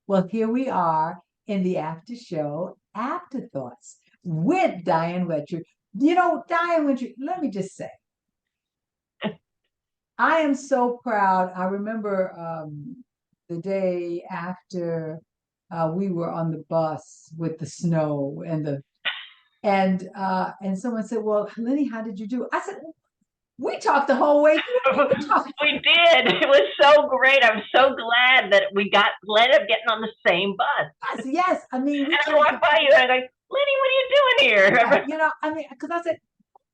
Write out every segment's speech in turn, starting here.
Well, here we are in the after show, Afterthoughts, with Diane Wittry. You know, Diane Wittry, let me just say, I am so proud. I remember the day after we were on the bus with the snow and someone said, "Well, Lynnie, how did you do?" I said, "We talked the whole way through. We did. It was so great. I'm so glad that we ended up getting on the same bus. Yes, I mean, and I walked by you and I'm like, Lynnie, what are you doing here? Yeah, you know, I mean, because I said,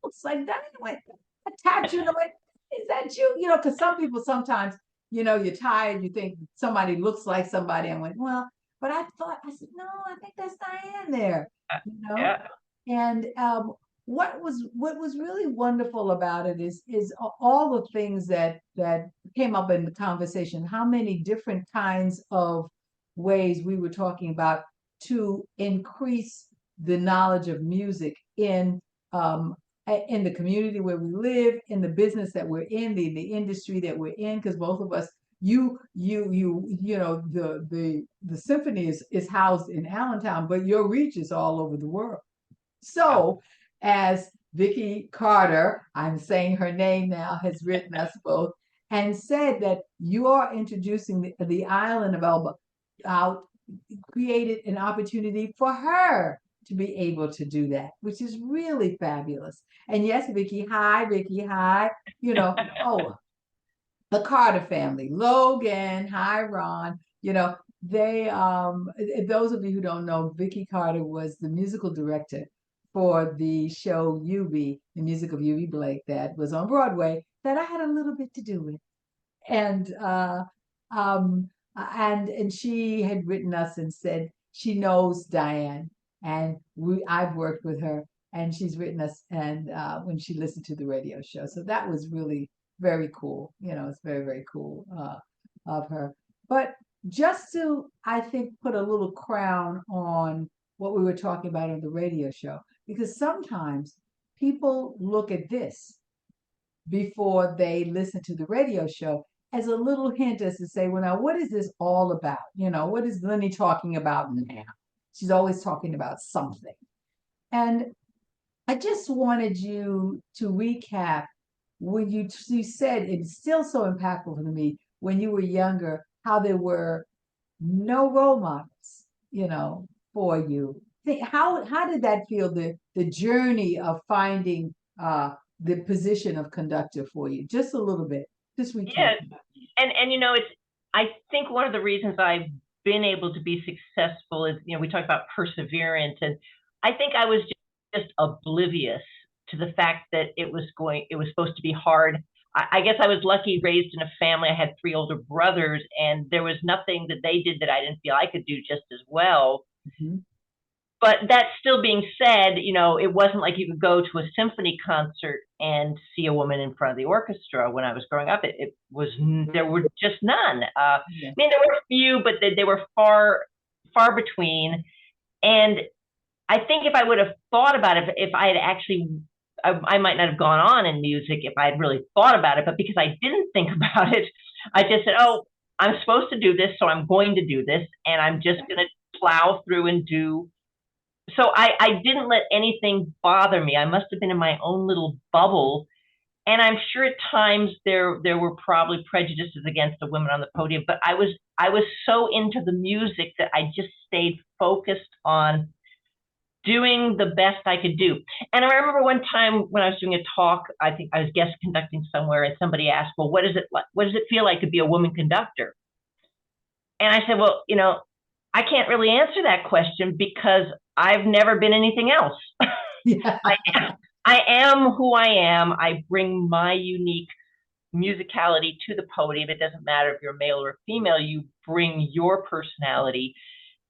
looks like that. Went, I tapped you and I went, is that you? You know, because some people sometimes, you know, you're tired, you think somebody looks like somebody. I went, well, but I said, no, I think that's Diane there, you know? Yeah. And what was really wonderful about it is all the things that came up in the conversation, how many different kinds of ways we were talking about to increase the knowledge of music in the community where we live, in the business that we're in, the industry that we're in, because both of us, you know, the symphony is housed in Allentown, but your reach is all over the world. So, as Vicki Carter, I'm saying her name now, has written us both and said that you are introducing the island of Elba out, created an opportunity for her to be able to do that, which is really fabulous. And yes, Vicki, hi, Vicki, hi. You know, oh, the Carter family, Logan, hi, Ron. You know, they those of you who don't know, Vicki Carter was the musical director for the show Eubie, the music of Eubie Blake that was on Broadway that I had a little bit to do with. And um and she had written us and said she knows Diane and I've worked with her and she's written us and when she listened to the radio show. So that was really very cool. You know, it's very, very cool of her. But just to, I think, put a little crown on what we were talking about on the radio show, because sometimes people look at this before they listen to the radio show as a little hint as to say, well, now what is this all about? You know, what is Lynnie talking about now? She's always talking about something. And I just wanted you to recap when you said it's still so impactful to me when you were younger, how there were no role models, you know, for you. How did that feel, the journey of finding the position of conductor for you? Just a little bit. Just recap. Yeah. And you know, I think one of the reasons I've been able to be successful is, you know, we talk about perseverance, and I think I was just oblivious to the fact that it was supposed to be hard. I guess I was lucky, raised in a family. I had 3 older brothers, and there was nothing that they did that I didn't feel I could do just as well. Mm-hmm. But that still being said, you know, it wasn't like you could go to a symphony concert and see a woman in front of the orchestra when I was growing up. It was, there were just none. I mean, there were a few, but they were far between. And I think if I would have thought about it, if I had actually, I might not have gone on in music if I had really thought about it, but because I didn't think about it, I just said, oh, I'm supposed to do this, so I'm going to do this, and I'm just going to plow through and do. So I didn't let anything bother me. I must have been in my own little bubble. And I'm sure at times there were probably prejudices against the women on the podium, but I was so into the music that I just stayed focused on doing the best I could do. And I remember one time when I was doing a talk, I think I was guest conducting somewhere, and somebody asked, well, what does it feel like to be a woman conductor? And I said, well, you know, I can't really answer that question because I've never been anything else. Yeah. I am who I am. I bring my unique musicality to the podium. It doesn't matter if you're male or female, you bring your personality.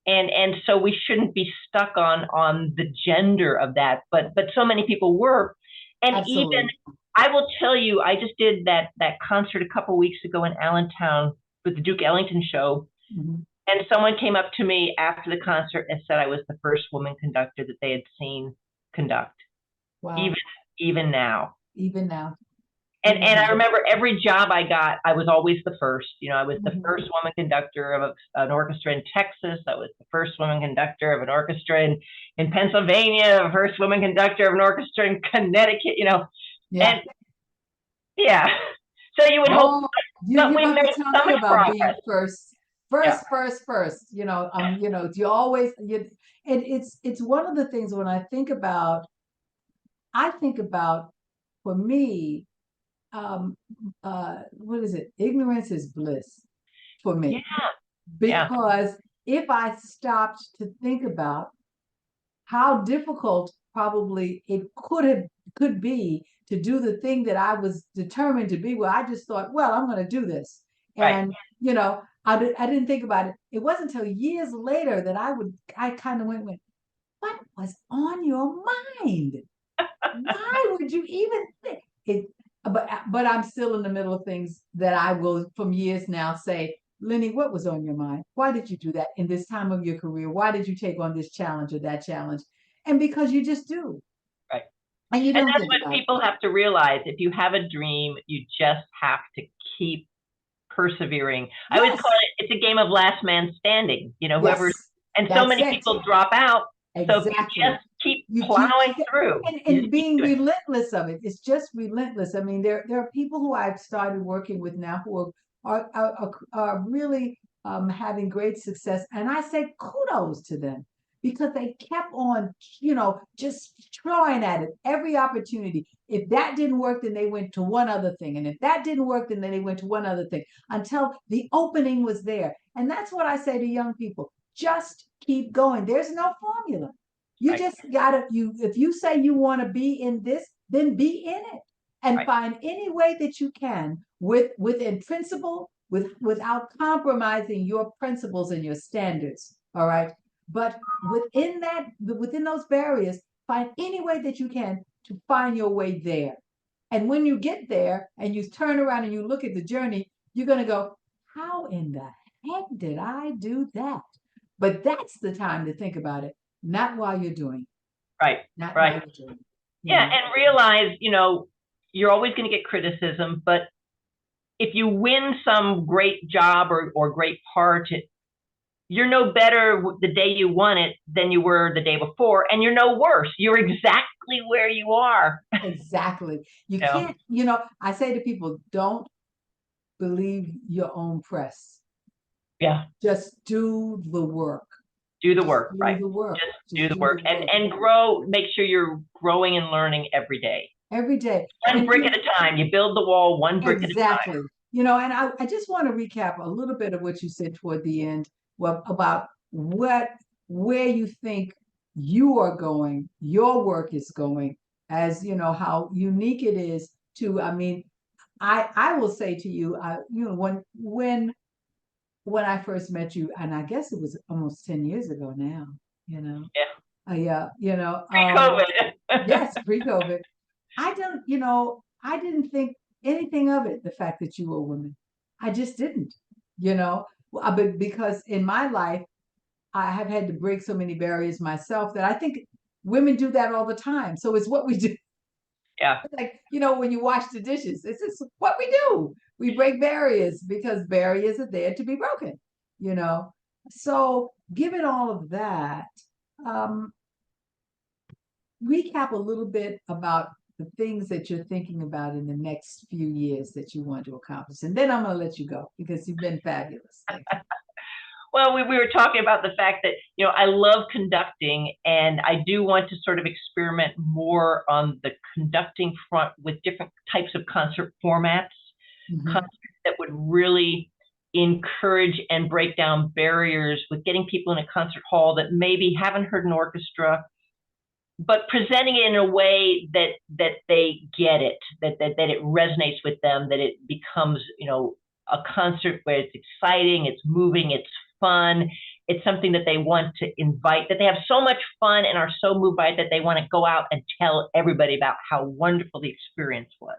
And so we shouldn't be stuck on the gender of that. But so many people were. And absolutely. Even, I will tell you, I just did that concert a couple of weeks ago in Allentown with the Duke Ellington show. Mm-hmm. And someone came up to me after the concert and said I was the first woman conductor that they had seen conduct. Wow. Even now. Even now. And I remember every job I got, I was always the first. You know, I was the first woman conductor of an orchestra in Texas. I was the first woman conductor of an orchestra in Pennsylvania, the first woman conductor of an orchestra in Connecticut, you know. Yeah. And yeah. So you would hope that You we have made to tell so me much about being progress. first, Yeah. first. You know, do you always and it's one of the things when I think about for me, what is it? Ignorance is bliss for Yeah. me. Yeah. Because if I stopped to think about how difficult probably it could be to do the thing that I was determined to be, well, I just thought, well, I'm going to do this. Right. And, you know, I didn't think about it. It wasn't until years later that I kind of went, what was on your mind? Why would you even think it? But I'm still in the middle of things that I will from years now say, Lynnie, what was on your mind? Why did you do that in this time of your career? Why did you take on this challenge or that challenge? And because you just do. Right. And you And don't that's think what about it. people have to realize. If you have a dream, you just have to keep persevering. I always Yes. call it, it's a game of last man standing. You know, Yes. and so That's many it. people drop out. So if you Exactly. just keep You plowing keep through. and being relentless of it. It's just relentless. I mean, there are people who I've started working with now who are really having great success, and I say kudos to them because they kept on, you know, just trying at it every opportunity. If that didn't work, then they went to one other thing, and if that didn't work, then they went to one other thing until the opening was there. And that's what I say to young people: just keep going. There's no formula. You just gotta, if you say you want to be in this, then be in it and find any way that you can within principle, without compromising your principles and your standards. All right. But within those barriers, find any way that you can to find your way there. And when you get there and you turn around and you look at the journey, you're gonna go, how in the heck did I do that? But that's the time to think about it, not while you're doing. Right. Not Right. while you're doing. Yeah. And realize, you know, you're always going to get criticism, but if you win some great job or great part, you're no better the day you won it than you were the day before, and you're no worse. You're exactly where you are. Exactly. You You know? can't, you know, I say to people, don't believe your own press. Yeah. Just do the work. Do the work, Do right? the work. Just do the work and grow. Make sure you're growing and learning every day. Every day. One brick at a time. You build the wall one brick at a time. Exactly. You know, and I just want to recap a little bit of what you said toward the end, well, about where you think you are going, your work is going, as you know, how unique it is to, I mean, I will say to you, you know, when I first met you, and I guess it was almost 10 years ago now, you know. Yeah. Yeah, you know, Pre-COVID. yes, pre-COVID. I didn't think anything of it, the fact that you were a woman. I just didn't, you know, but because in my life, I have had to break so many barriers myself that I think women do that all the time. So it's what we do. Yeah. Like, you know, when you wash the dishes, it's just what we do. We break barriers because barriers are there to be broken, you know. So given all of that, um, recap a little bit about the things that you're thinking about in the next few years that you want to accomplish. And then I'm going to let you go because you've been fabulous. Thank you. Well, we were talking about the fact that, you know, I love conducting, and I do want to sort of experiment more on the conducting front with different types of concert formats, concerts that would really encourage and break down barriers with getting people in a concert hall that maybe haven't heard an orchestra, but presenting it in a way that they get it, that it resonates with them, that it becomes, you know, a concert where it's exciting, it's moving, it's fun. It's something that they want to invite, that they have so much fun and are so moved by it that they want to go out and tell everybody about how wonderful the experience was.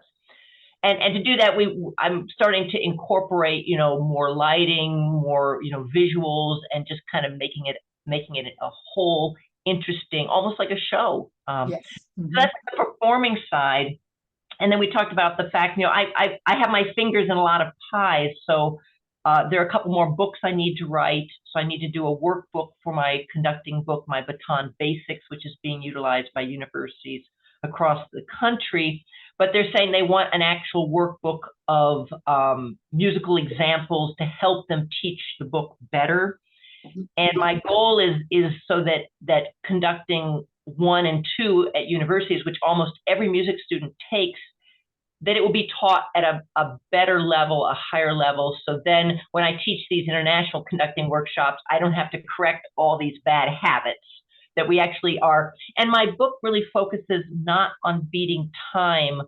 And to do that, I'm starting to incorporate, you know, more lighting, more, you know, visuals, and just kind of making it a whole interesting, almost like a show. Yes. So that's the performing side. And then we talked about the fact, I have my fingers in a lot of pies. So there are a couple more books I need to write. So I need to do a workbook for my conducting book, my Baton Basics, which is being utilized by universities across the country. But they're saying they want an actual workbook of musical examples to help them teach the book better. And my goal is so that conducting 1 and 2 at universities, which almost every music student takes, that it will be taught at a better level, a higher level. So then when I teach these international conducting workshops, I don't have to correct all these bad habits that we actually are. And my book really focuses not on beating time,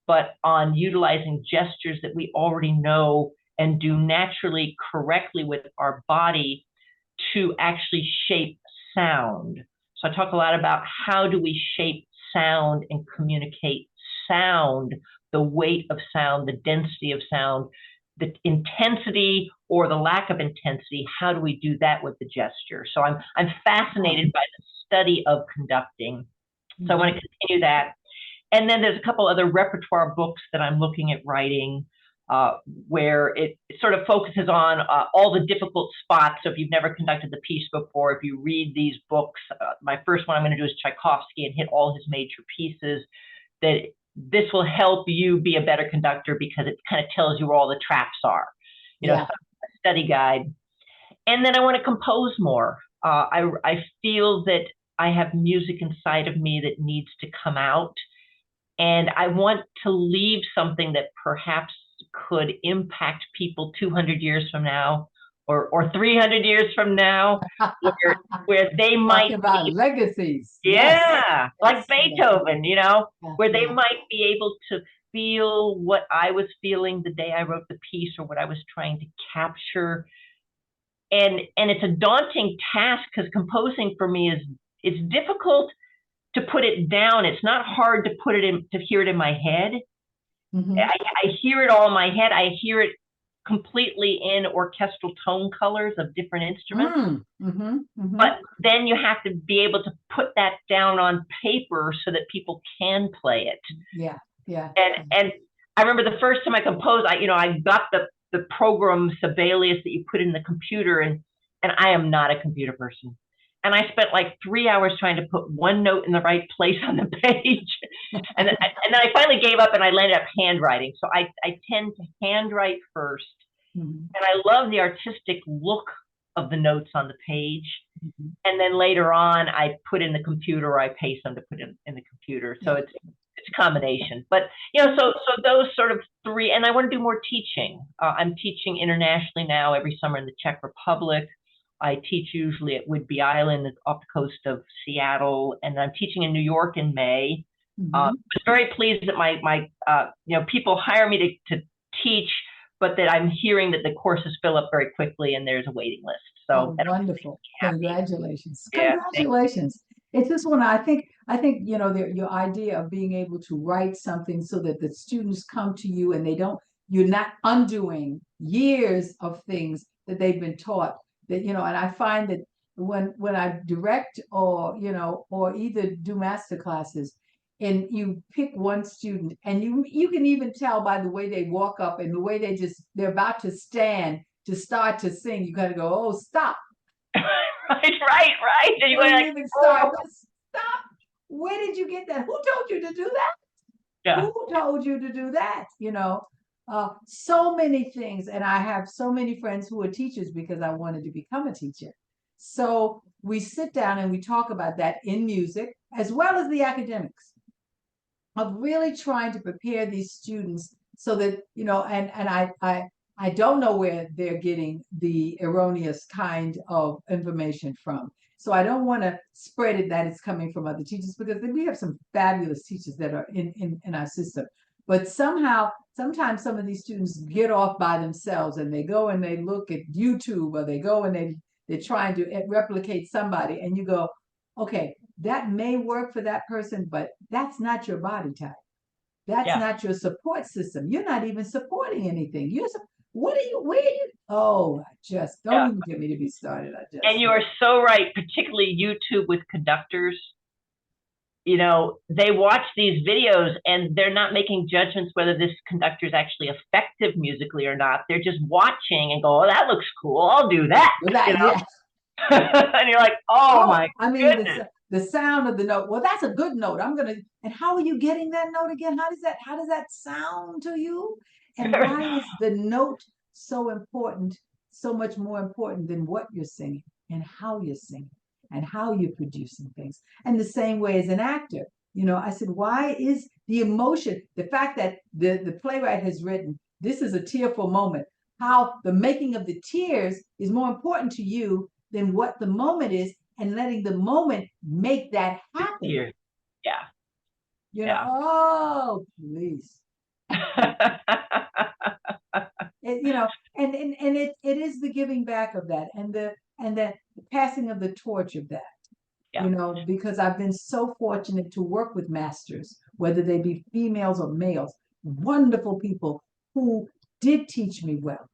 but on utilizing gestures that we already know and do naturally, correctly with our body to actually shape sound. So I talk a lot about how do we shape sound and communicate sound, the weight of sound, the density of sound, the intensity or the lack of intensity. How do we do that with the gesture? So I'm fascinated by the study of conducting. So I want to continue that. And then there's a couple other repertoire books that I'm looking at writing, where it sort of focuses on all the difficult spots. So if you've never conducted the piece before, if you read these books, my first one I'm going to do is Tchaikovsky and hit all his major pieces, that this will help you be a better conductor because it kind of tells you where all the traps are, a study guide. And then I want to compose more. I feel that I have music inside of me that needs to come out. And I want to leave something that perhaps could impact people 200 years from now or 300 years from now, where they might talk about legacies. Like Beethoven, where they might be able to feel what I was feeling the day I wrote the piece or what I was trying to capture. And it's a daunting task because composing for me it's difficult to put it down. It's not hard to put it in, to hear it in my head. I hear it all in my head. I hear it completely in orchestral tone colors of different instruments. But then you have to be able to put that down on paper so that people can play it. And I remember the first time I composed, I got the program Sibelius that you put in the computer, and I am not a computer person. And I spent like 3 hours trying to put one note in the right place on the page. and then I finally gave up and I landed up handwriting. So I tend to handwrite first. And I love the artistic look of the notes on the page. And then later on, I put in the computer or I paste them to put in the computer. So it's a combination. But, so those sort of 3, and I want to do more teaching. I'm teaching internationally now every summer in the Czech Republic. I teach usually at Whidbey Island off the coast of Seattle, and I'm teaching in New York in May. I was very pleased that my people hire me to teach, but that I'm hearing that the courses fill up very quickly and there's a waiting list. So wonderful! Congratulations! Congratulations! It's this one. I think your idea of being able to write something so that the students come to you and you're not undoing years of things that they've been taught. That and I find that when I direct or either do master classes, and you pick one student and you can even tell by the way they walk up and the way they're about to stand to start to sing, you gotta go, oh, stop. right. And you even start, stop. Where did you get that? Who told you to do that? Who told you to do that? So many things. And I have so many friends who are teachers because I wanted to become a teacher. So we sit down and we talk about that in music as well as the academics of really trying to prepare these students so that, and I don't know where they're getting the erroneous kind of information from. So I don't want to spread it that it's coming from other teachers, because we have some fabulous teachers that are in our system. But sometimes some of these students get off by themselves and they go and they look at YouTube, or they go and they're trying to replicate somebody, and you go, okay, that may work for that person, but that's not your body type. That's not your support system. You're not even supporting anything. Where are you? Oh, just don't even get me to be started. And you are so right, particularly YouTube with conductors. you know, they watch these videos and they're not making judgments whether this conductor is actually effective musically or not. They're just watching and go, oh, that looks cool. I'll do that. You know? Yeah. And you're like, oh my I mean, goodness. the sound of the note. Well, that's a good note. And how are you getting that note again? How does that sound to you? And why is the note so important, so much more important than what you're singing and how you're singing and how you're producing things? And the same way as an actor, you know, I said, why is the emotion, the fact that the playwright has written, this is a tearful moment, how the making of the tears is more important to you than what the moment is, and letting the moment make that happen. Yeah. You know, oh, please. You know, and it is the giving back of that, and the passing of the torch of that. You know, because I've been so fortunate to work with masters, whether they be females or males, wonderful people who did teach me well,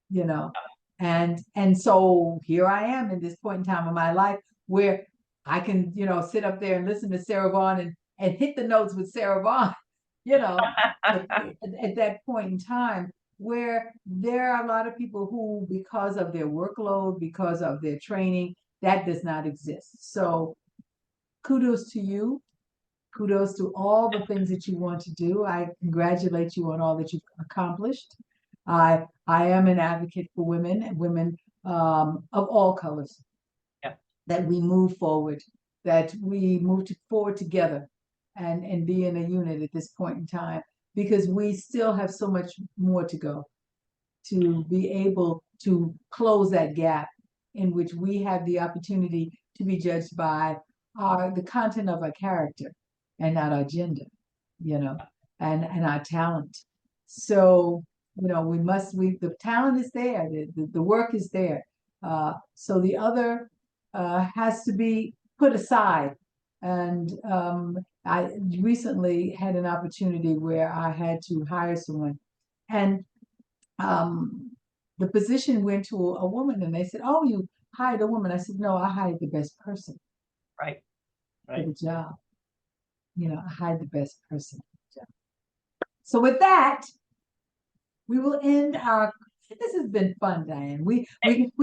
you know. And so here I am in this point in time of my life where I can, you know, sit up there and listen to Sarah Vaughan and hit the notes with Sarah Vaughan, you know, at that point in time, where there are a lot of people who, because of their workload, because of their training, that does not exist. So kudos to you. Kudos to all the things that you want to do. I congratulate you on all that you've accomplished. I am an advocate for women and women of all colors. That we move forward, that we move forward together and be in a unit at this point in time, because we still have so much more to go to be able to close that gap in which we have the opportunity to be judged by the content of our character and not our gender, you know, and our talent. So, you know, the talent is there, the work is there. So the other has to be put aside. And I recently had an opportunity where I had to hire someone, and the position went to a woman, and they said, "Oh, you hired a woman." I said, "No, I hired the best person Right. for the job. You know, I hired the best person for the job." So with that, we will end our. This has been fun, Diane. We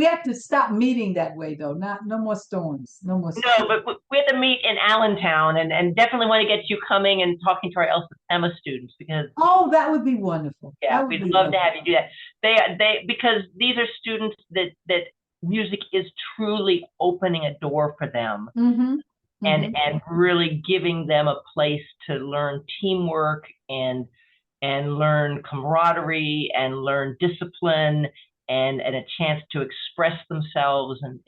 have to stop meeting that way, though. No more storms. No more storms. No, but we have to meet in Allentown, and definitely want to get you coming and talking to our Emma students, because that would be wonderful. Yeah, we'd love to have you do that. They because these are students that music is truly opening a door for them, and really giving them a place to learn teamwork and learn camaraderie and learn discipline and a chance to express themselves. And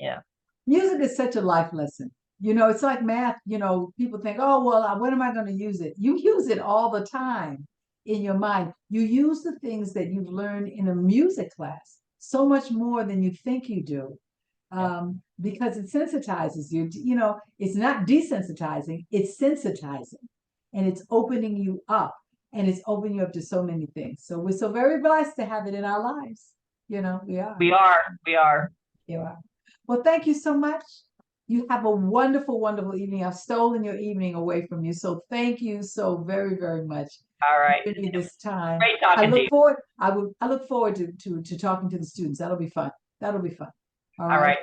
music is such a life lesson. You know, it's like math. You know, people think, oh, well, when am I going to use it? You use it all the time in your mind. You use the things that you've learned in a music class so much more than you think you do, because it sensitizes you. You know, it's not desensitizing, it's sensitizing, and it's opening you up, and it's opening you up to so many things. So we're so very blessed to have it in our lives. You know, we are. You are. Well, thank you so much. You have a wonderful, wonderful evening. I've stolen your evening away from you. So thank you so very, very much. All right. For giving me this time. Great talking to you. I look forward to talking to the students. That'll be fun. That'll be fun. All right.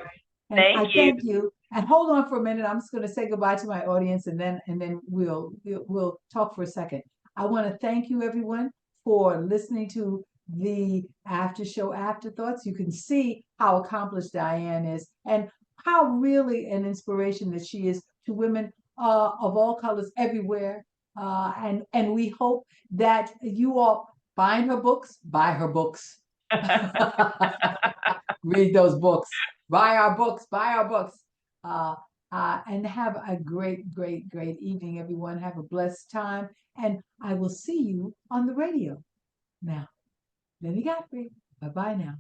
And thank you. And hold on for a minute. I'm just going to say goodbye to my audience, and then we'll talk for a second. I want to thank you, everyone, for listening to the after show afterthoughts. You can see how accomplished Diane is, and how really an inspiration that she is to women of all colors everywhere. And we hope that you all find her books, buy her books, read those books, buy our books, and have a great, great, great evening, everyone. Have a blessed time, and I will see you on the radio. Now, Lynnie Godfrey. Bye-bye now.